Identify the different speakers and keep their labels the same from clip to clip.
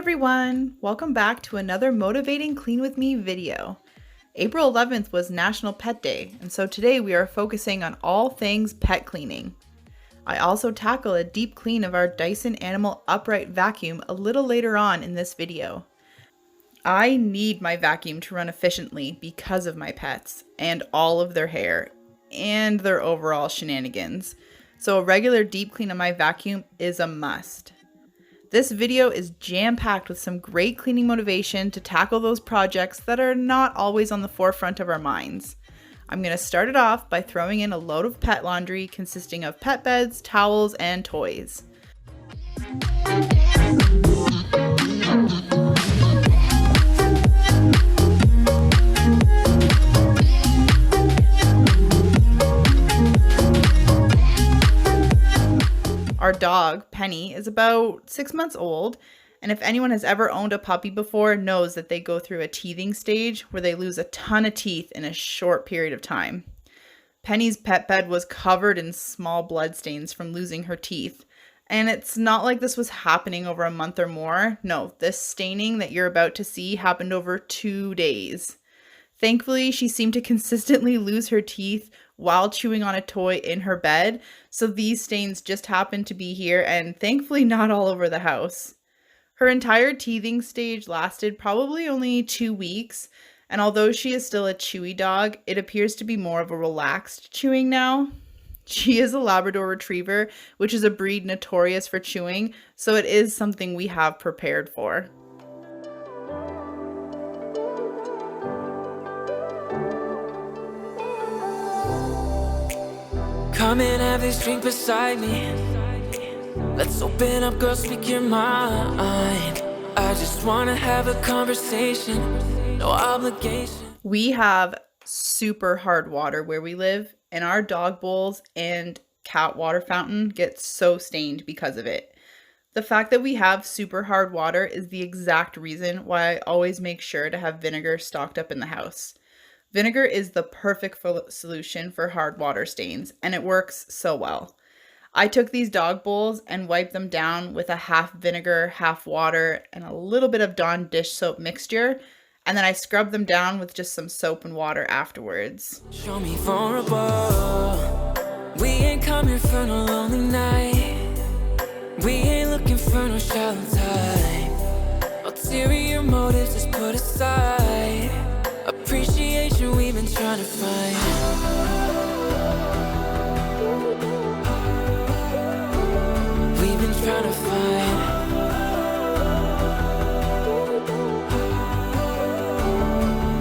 Speaker 1: everyone! Welcome back to another Motivating Clean With Me video. April 11th was National Pet Day, and so today we are focusing on all things pet cleaning. I also tackle a deep clean of our Dyson Animal Upright vacuum a little later on in this video. I need my vacuum to run efficiently because of my pets and all of their hair and their overall shenanigans, so a regular deep clean of my vacuum is a must. This video is jam-packed with some great cleaning motivation to tackle those projects that are not always on the forefront of our minds. I'm going to start it off by throwing in a load of pet laundry consisting of pet beds, towels, and toys. Our dog, Penny, is about 6 months old, and if anyone has ever owned a puppy before knows that they go through a teething stage where they lose a ton of teeth in a short period of time. Penny's pet bed was covered in small blood stains from losing her teeth, and it's not like this was happening over a month or more. No, this staining that you're about to see happened over 2 days. Thankfully, she seemed to consistently lose her teeth while chewing on a toy in her bed, so these stains just happened to be here and thankfully not all over the house. Her entire teething stage lasted probably only 2 weeks, and although she is still a chewy dog, it appears to be more of a relaxed chewing now. She is a Labrador Retriever, which is a breed notorious for chewing, so it is something we have prepared for.
Speaker 2: Come and have this drink beside me. Let's open up, girl, speak your mind. I just wanna have a conversation, no obligation.
Speaker 1: We have super hard water where we live, and our dog bowls and cat water fountain get so stained because of it. The fact that we have super hard water is the exact reason why I always make sure to have vinegar stocked up in the house. Vinegar is the perfect solution for hard water stains, and it works so well. I took these dog bowls and wiped them down with a half vinegar, half water, and a little bit of Dawn dish soap mixture, and then I scrubbed them down with just some soap and water afterwards.
Speaker 2: Show me vulnerable. We ain't come here for no lonely night. We ain't looking for no shallow time. Ulterior motives just put aside. Appreciation we've been trying to find. We've been trying to find.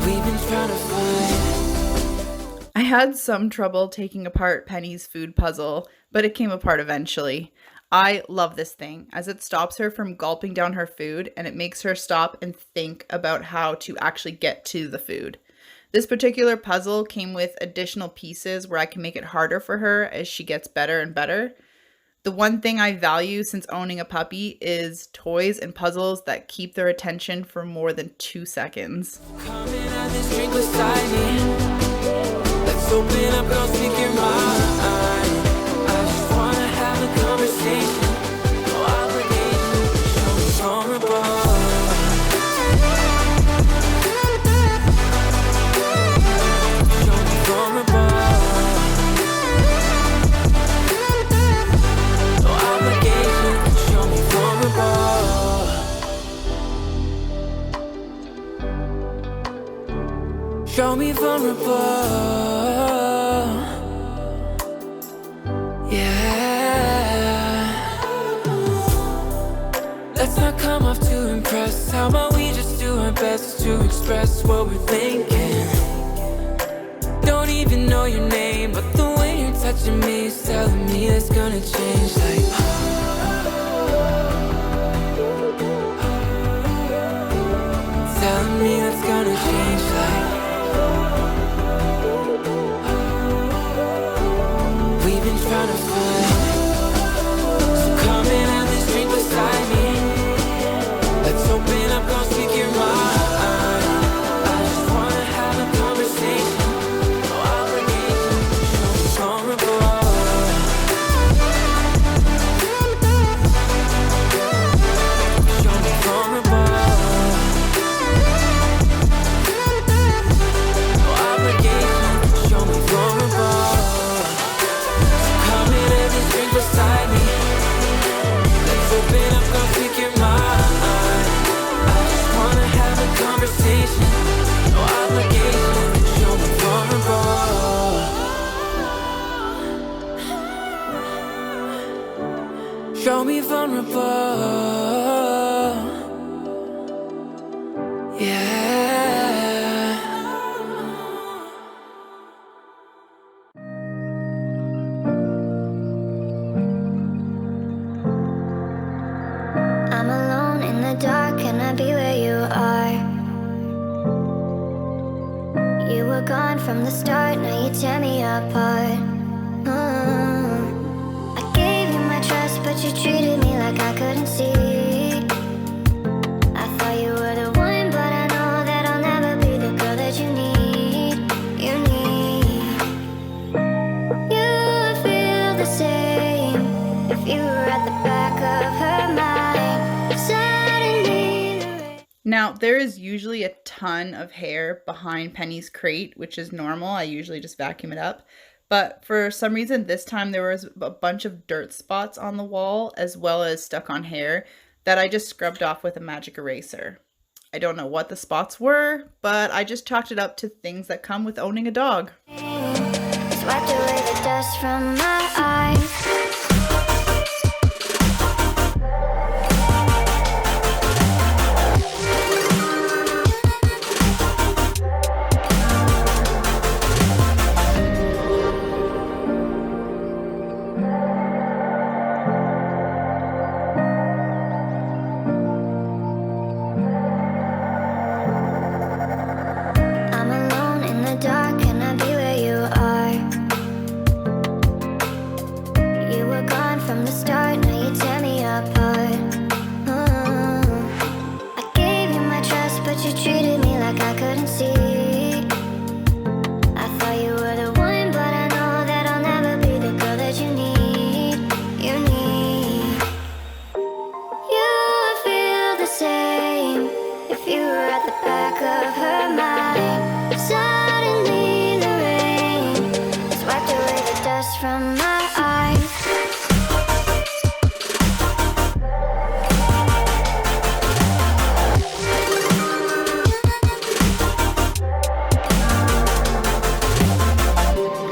Speaker 2: We've been trying to find.
Speaker 1: I had some trouble taking apart Penny's food puzzle, but it came apart eventually. I love this thing as it stops her from gulping down her food and it makes her stop and think about how to actually get to the food. This particular puzzle came with additional pieces where I can make it harder for her as she gets better and better. The one thing I value since owning a puppy is toys and puzzles that keep their attention for more than 2 seconds.
Speaker 2: Come and have this drink beside me. Let's open up, girl, speak your mind. I just wanna have a conversation, no obligation. Show me vulnerable. Show me vulnerable. No obligation. Show me vulnerable. Show me vulnerable. Let's not come off to impress. How about we just do our best to express what we're thinking? Don't even know your name, but the way you're touching me is telling me it's gonna change. Like, telling me it's gonna change. Like, we've been trying to find. So come and have this drink beside me. Let's open up, girl, speak your mind. I just wanna have a conversation, no obligation. Show me vulnerable. Show me vulnerable. Yeah.
Speaker 3: I'm alone in the dark, can I be where you are? You were gone from the start, now you tear me apart. I gave you my trust, but you treated me like I couldn't see. I thought you were the one, but I know that I'll never be the girl that you need. You need. You would feel the same if you were at the back of her mind. Suddenly the rain.
Speaker 1: Now, there is usually a ton of hair behind Penny's crate, which is normal. I usually just vacuum it up. But for some reason, this time there was a bunch of dirt spots on the wall, as well as stuck on hair, that I just scrubbed off with a magic eraser. I don't know what the spots were, but I just chalked it up to things that come with owning a dog.
Speaker 3: Swiped away the dust from my eyes. I'm alone in the dark, can I be where you are? You were gone from the start, now you tear me apart. I gave you my trust, but you treated me like I couldn't see. I thought you were the one, but I know that I'll never be the girl that you need. You need. You would feel the same if you were at the back of her mind. Suddenly the rain has wiped away the dust from my eyes.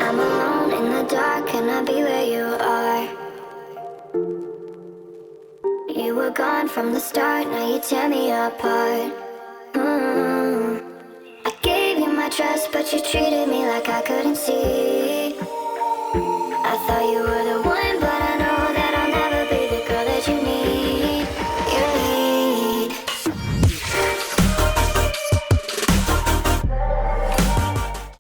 Speaker 3: I'm alone in the dark, can I be where you are? You were gone from the start, now you tear me apart. I gave you my trust, but you treated me like I couldn't see. I thought you were the one, but I know that I'll never be the girl that you need. You need.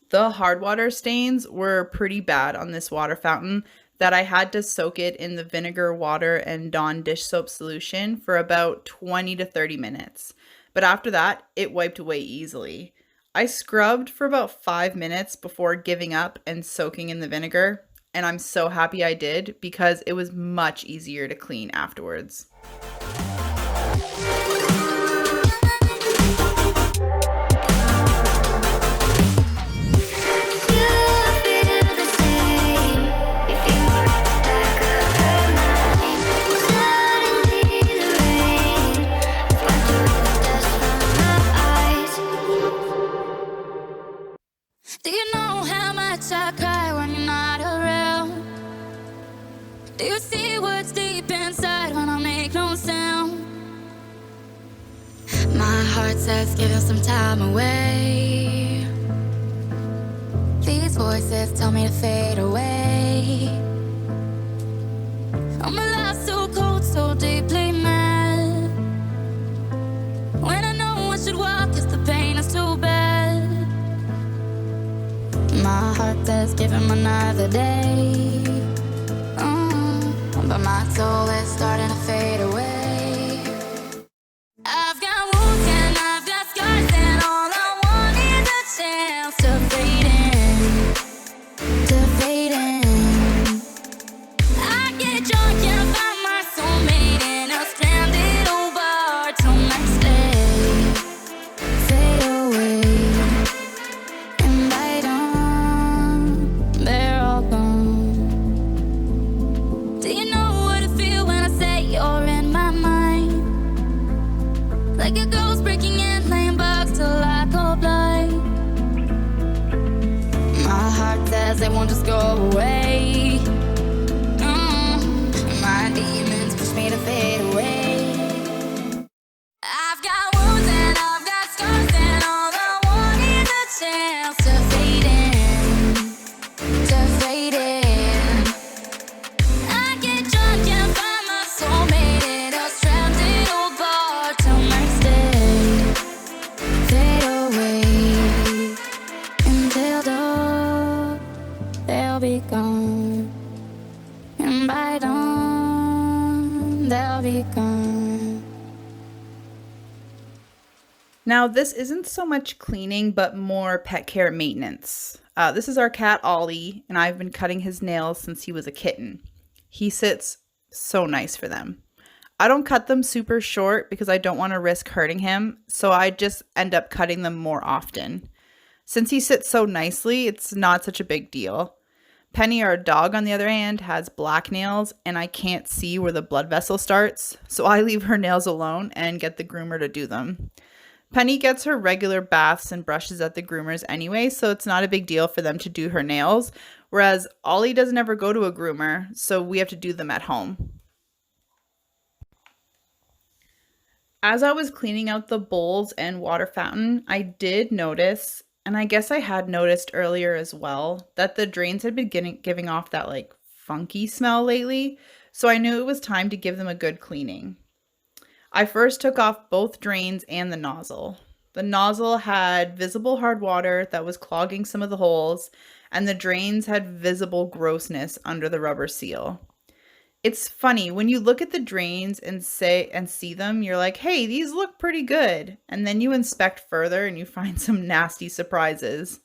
Speaker 1: The hard water stains were pretty bad on this water fountain that I had to soak it in the vinegar, water, and Dawn dish soap solution for about 20 to 30 minutes. But after that, it wiped away easily. I scrubbed for about 5 minutes before giving up and soaking in the vinegar, and I'm so happy I did because it was much easier to clean afterwards.
Speaker 3: You would feel the same if you were at the back of her mind. Suddenly the rain has wiped away the dust from my eyes.
Speaker 4: Do you know how much I cry when you're not around? Do you see what's deep inside when I make no sound? My heart says give us some time away. These voices tell me to fade away. I'm alive, so cold, so deeply mad. When I know I should walk, 'cause the pain is too bad. My heart says give him another day. But my soul is starting to fade away. I've got wounds and I've got scars, and all I want is a chance to fade in, to fade in. I get drunk and find my soulmate in a stranded old bar till next day. Fade away, and by dawn, they're all gone. Do you know what I feel when I say you're in my mind? Like a ghost breaking in, laying bugs till I go blind. My heart says they won't just go away. My demons push I don't, they'll be gone.
Speaker 1: Now, this isn't so much cleaning, but more pet care maintenance. This is our cat, Ollie, and I've been cutting his nails since he was a kitten. He sits so nice for them. I don't cut them super short because I don't want to risk hurting him, so I just end up cutting them more often. Since he sits so nicely, it's not such a big deal. Penny, our dog, on the other hand, has black nails, and I can't see where the blood vessel starts, so I leave her nails alone and get the groomer to do them. Penny gets her regular baths and brushes at the groomers anyway, so it's not a big deal for them to do her nails, whereas Ollie doesn't ever go to a groomer, so we have to do them at home. As I was cleaning out the bowls and water fountain, I did notice, and I guess I had noticed earlier as well, that the drains had been giving off that like funky smell lately, so I knew it was time to give them a good cleaning. I first took off both drains and the nozzle. The nozzle had visible hard water that was clogging some of the holes, and the drains had visible grossness under the rubber seal. It's funny, when you look at the drains and see them, you're like, hey, these look pretty good. And then you inspect further and you find some nasty surprises.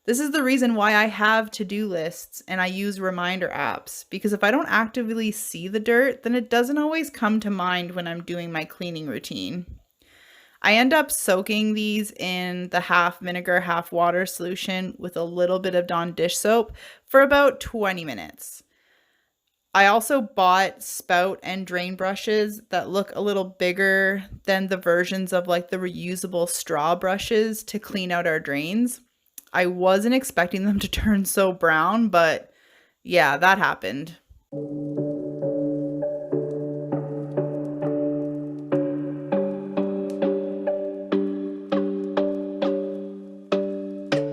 Speaker 1: This is the reason why I have to-do lists and I use reminder apps, because if I don't actively see the dirt, then it doesn't always come to mind when I'm doing my cleaning routine. I end up soaking these in the half vinegar, half water solution with a little bit of Dawn dish soap for about 20 minutes. I also bought spout and drain brushes that look a little bigger than the versions of like the reusable straw brushes to clean out our drains. I wasn't expecting them to turn so brown, but yeah, that happened.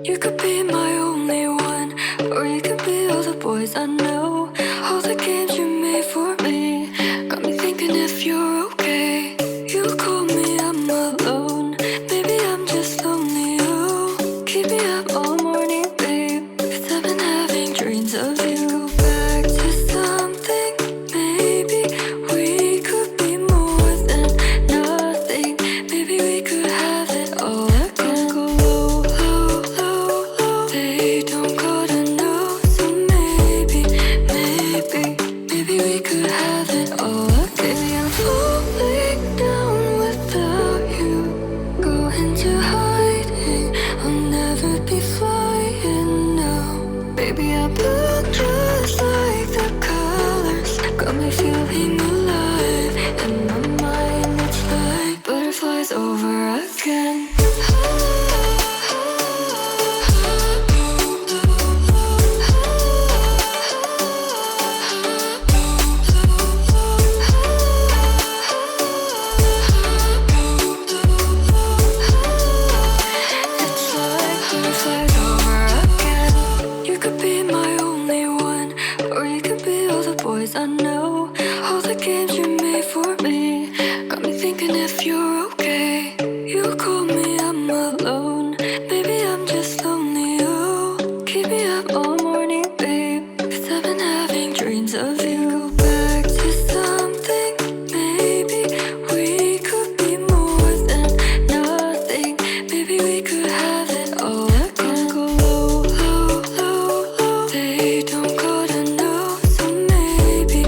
Speaker 2: You could be my only one, or you could be all the boys I know. All the games you made for me got me thinking if you're okay. You call me, I'm alone. Maybe I'm just lonely. Oh, keep me up all morning, babe. 'Cause I've been having dreams of you. Go back to something. Maybe we could be more than nothing. Maybe we could have it all again. Go low, low, low, low. They don't gotta know. So maybe we could have it all again. Maybe I'm falling down without you. Go into hiding. I'll never be flying now. Baby, I look just like the colors. Got me feeling alive. In my mind, it's like butterflies over again. It's like butterflies over again. You could be my only one, or you could be all the boys I know. All the games you made for me got me thinking if you're okay. You call me, I'm alone. Maybe I'm just lonely. Oh, keep me up all morning, babe. 'Cause I've been having dreams of you. Go back to something. Maybe we could be more than nothing. Maybe we could have it all again. Go low, low, low, low. They don't gotta know. So maybe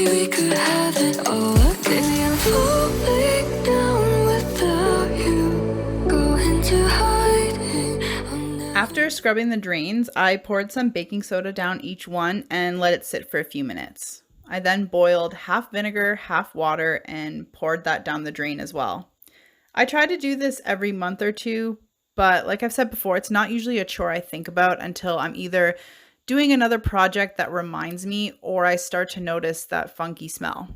Speaker 2: we could have it all again. Maybe I'm falling down without you. Go into hiding. I'll never
Speaker 1: After scrubbing the drains, I poured some baking soda down each one and let it sit for a few minutes. I then boiled half vinegar, half water, and poured that down the drain as well. I try to do this every month or two, but like I've said before, it's not usually a chore I think about until I'm either doing another project that reminds me or I start to notice that funky smell.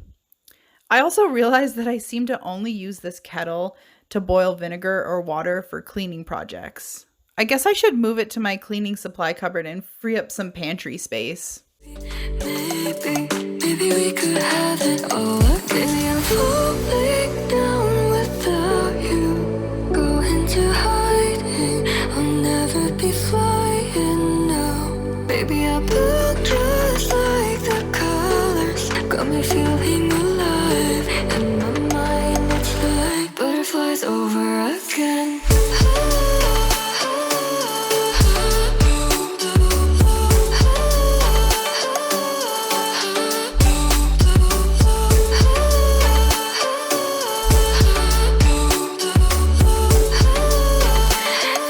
Speaker 1: I also realized that I seem to only use this kettle to boil vinegar or water for cleaning projects. I guess I should move it to my cleaning supply cupboard and free up some pantry space.
Speaker 2: Maybe we could have it all again. Maybe I'm falling down without you. Go into hiding. I'll never be flying now. Baby, I look just like
Speaker 3: me feeling alive. In my mind, it's like butterflies over again.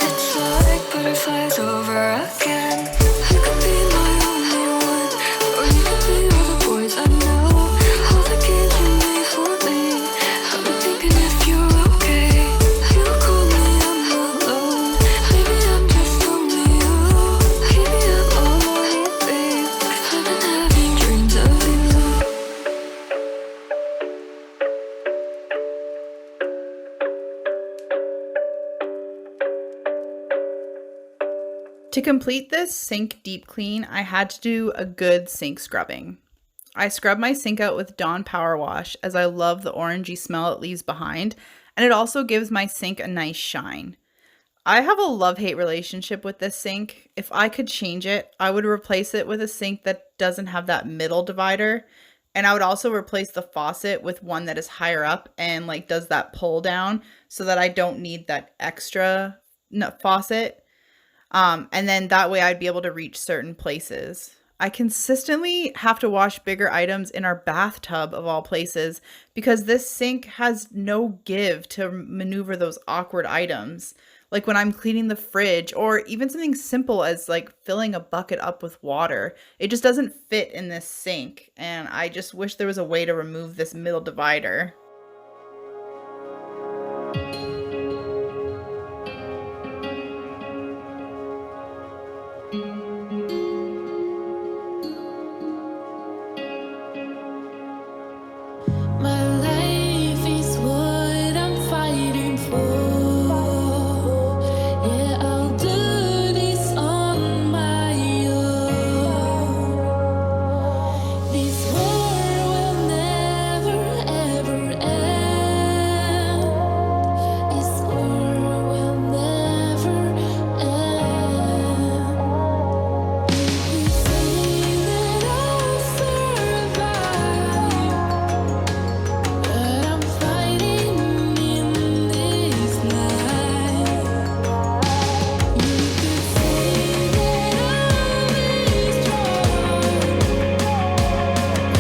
Speaker 3: It's like butterflies over again. You could be my only one, or you could be all the boys I know. All the games you made for me. I've been thinking if you're okay. You call me, I'm alone. Maybe I'm just lonely. Oh, keep me up all morning, babe, 'cause I've been having dreams of you.
Speaker 1: To complete this sink deep clean, I had to do a good sink scrubbing. I scrub my sink out with Dawn Power Wash as I love the orangey smell it leaves behind, and it also gives my sink a nice shine. I have a love-hate relationship with this sink. If I could change it, I would replace it with a sink that doesn't have that middle divider, and I would also replace the faucet with one that is higher up and like does that pull down so that I don't need that extra faucet. And then that way I'd be able to reach certain places. I consistently have to wash bigger items in our bathtub of all places because this sink has no give to maneuver those awkward items. Like when I'm cleaning the fridge or even something simple as like filling a bucket up with water. It just doesn't fit in this sink, and I just wish there was a way to remove this middle divider.
Speaker 4: My life is what I'm fighting for. Yeah, I'll do this on my own. This war will never ever end. This war will never end. You say that I'll survive, but I'm fighting in this night. You could say that I'll be strong,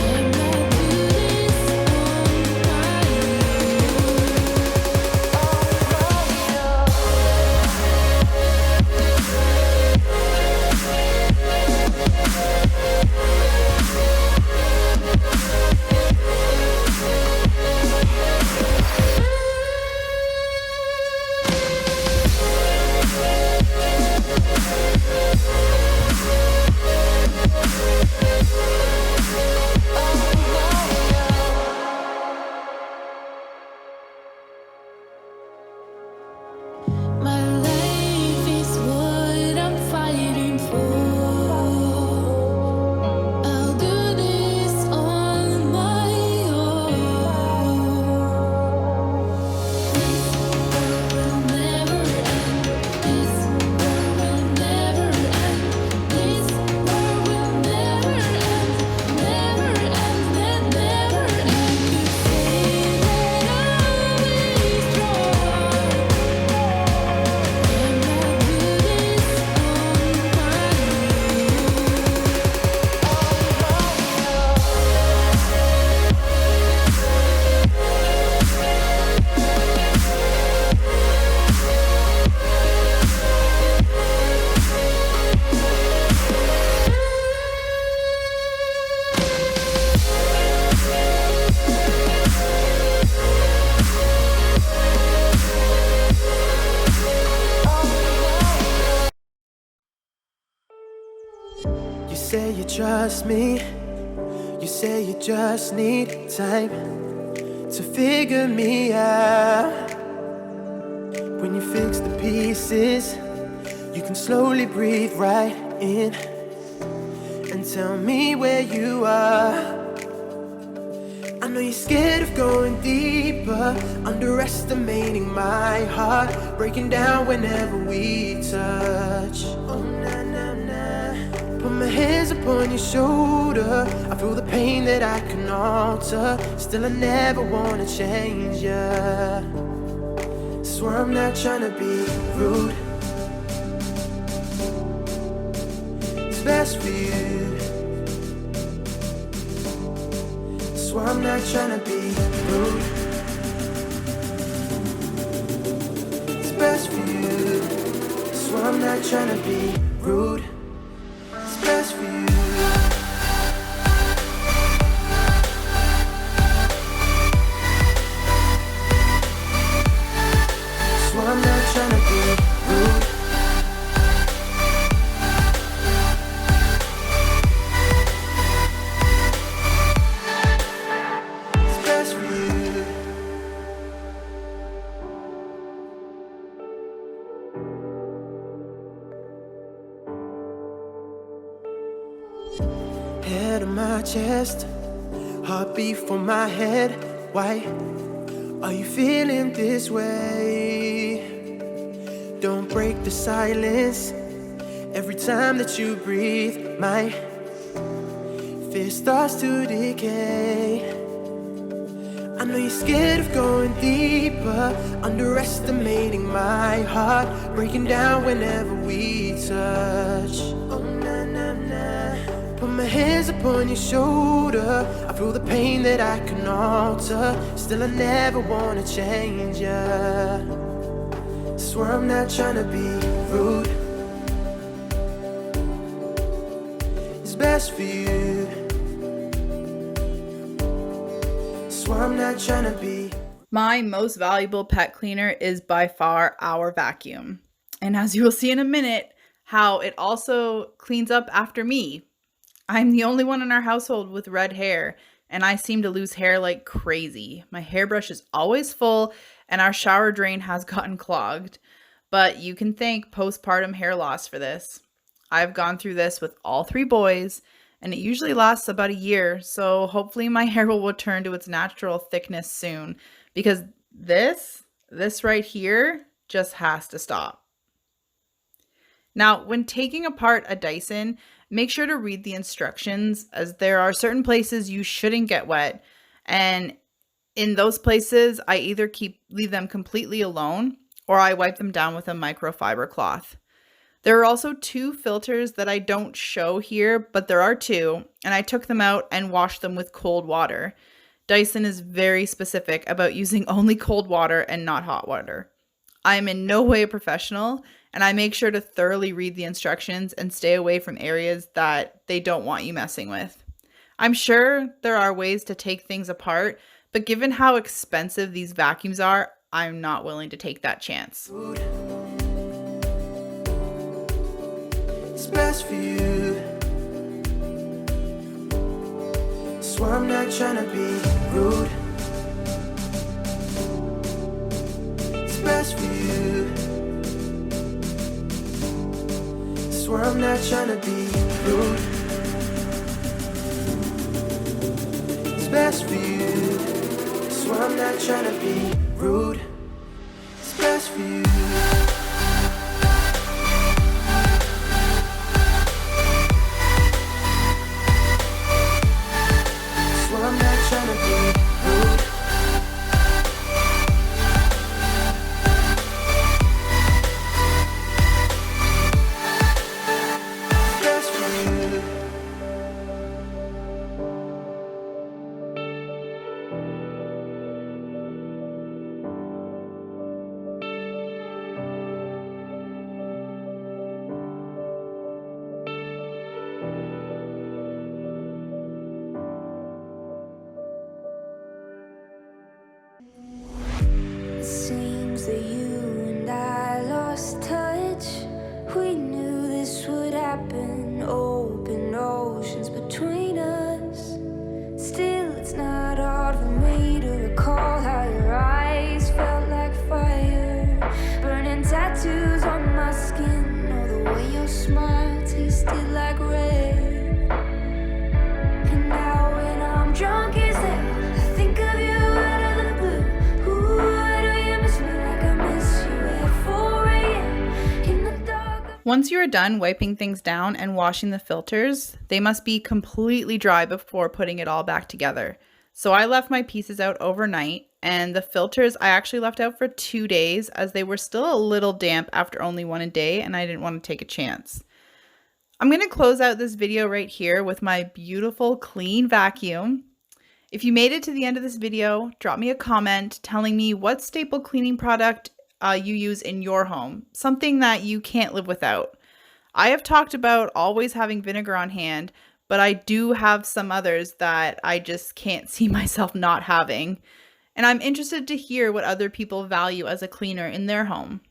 Speaker 4: and I'll do this My life is what I'm fighting for. I'll do this on my own. This war will never end. This war will never end. This war will never end. Never end and never end. You say that I'll be strong, and I'll do this on my
Speaker 5: You say you trust me, you say you just need time to figure me out. When you fix the pieces, you can slowly breathe right in and tell me where you are. I know you're scared of going deeper, underestimating my heart, breaking down whenever we touch. Oh, nah, nah, nah. Put my hands upon your shoulder. I feel the pain that I can alter. Still I never wanna change ya. Swear I'm not trying to be rude. It's best for you. Swear I'm not trying to be rude. It's best for you. Swear I'm not trying to be rude. It's best for you. Swear I'm not trying to be rude. It's best for you. Head on my chest, heartbeat for my head. Why are you feeling this way? Don't break the silence. Every time that you breathe, my fear starts to decay. I know you're scared of going deeper, underestimating my heart, breaking down whenever we touch. Oh na na na. Put my hands upon your shoulder. I feel the pain that I can alter. Still I never wanna change ya. Swear I'm not trying to be rude. It's best for you. Swear I'm not trying to be.
Speaker 1: My most valuable pet cleaner is by far our vacuum. And as you will see in a minute, how it also cleans up after me. I'm the only one in our household with red hair, and I seem to lose hair like crazy. My hairbrush is always full, and our shower drain has gotten clogged. But you can thank postpartum hair loss for this. I've gone through this with all 3 boys, and it usually lasts about a year, so hopefully my hair will return to its natural thickness soon, because this right here just has to stop. Now, when taking apart a Dyson, make sure to read the instructions, as there are certain places you shouldn't get wet, and in those places, I either leave them completely alone, or I wipe them down with a microfiber cloth. There are also 2 filters that I don't show here, but there are 2, and I took them out and washed them with cold water. Dyson is very specific about using only cold water and not hot water. I am in no way a professional, and I make sure to thoroughly read the instructions and stay away from areas that they don't want you messing with. I'm sure there are ways to take things apart, but given how expensive these vacuums are, I'm not willing to take that chance.
Speaker 5: It's best for you. Swear I'm not trying to be rude. It's best for you. Swear I'm not trying to be rude. It's best for you. Swear I'm not trying to be rude. It's best for you. Swear I'm not trying to be rude. It's best for you.
Speaker 1: Once you are done wiping things down and washing the filters, they must be completely dry before putting it all back together. So I left my pieces out overnight, and the filters I actually left out for 2 days as they were still a little damp after only one a day, and I didn't want to take a chance. I'm going to close out this video right here with my beautiful clean vacuum. If you made it to the end of this video, drop me a comment telling me what staple cleaning product you use in your home, something that you can't live without. I have talked about always having vinegar on hand, but I do have some others that I just can't see myself not having. And I'm interested to hear what other people value as a cleaner in their home.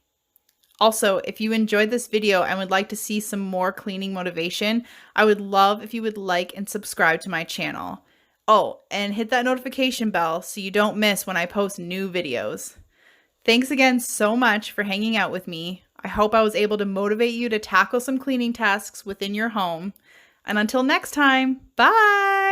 Speaker 1: Also, if you enjoyed this video and would like to see some more cleaning motivation, I would love if you would like and subscribe to my channel. Oh, and hit that notification bell so you don't miss when I post new videos. Thanks again so much for hanging out with me. I hope I was able to motivate you to tackle some cleaning tasks within your home. And until next time, bye!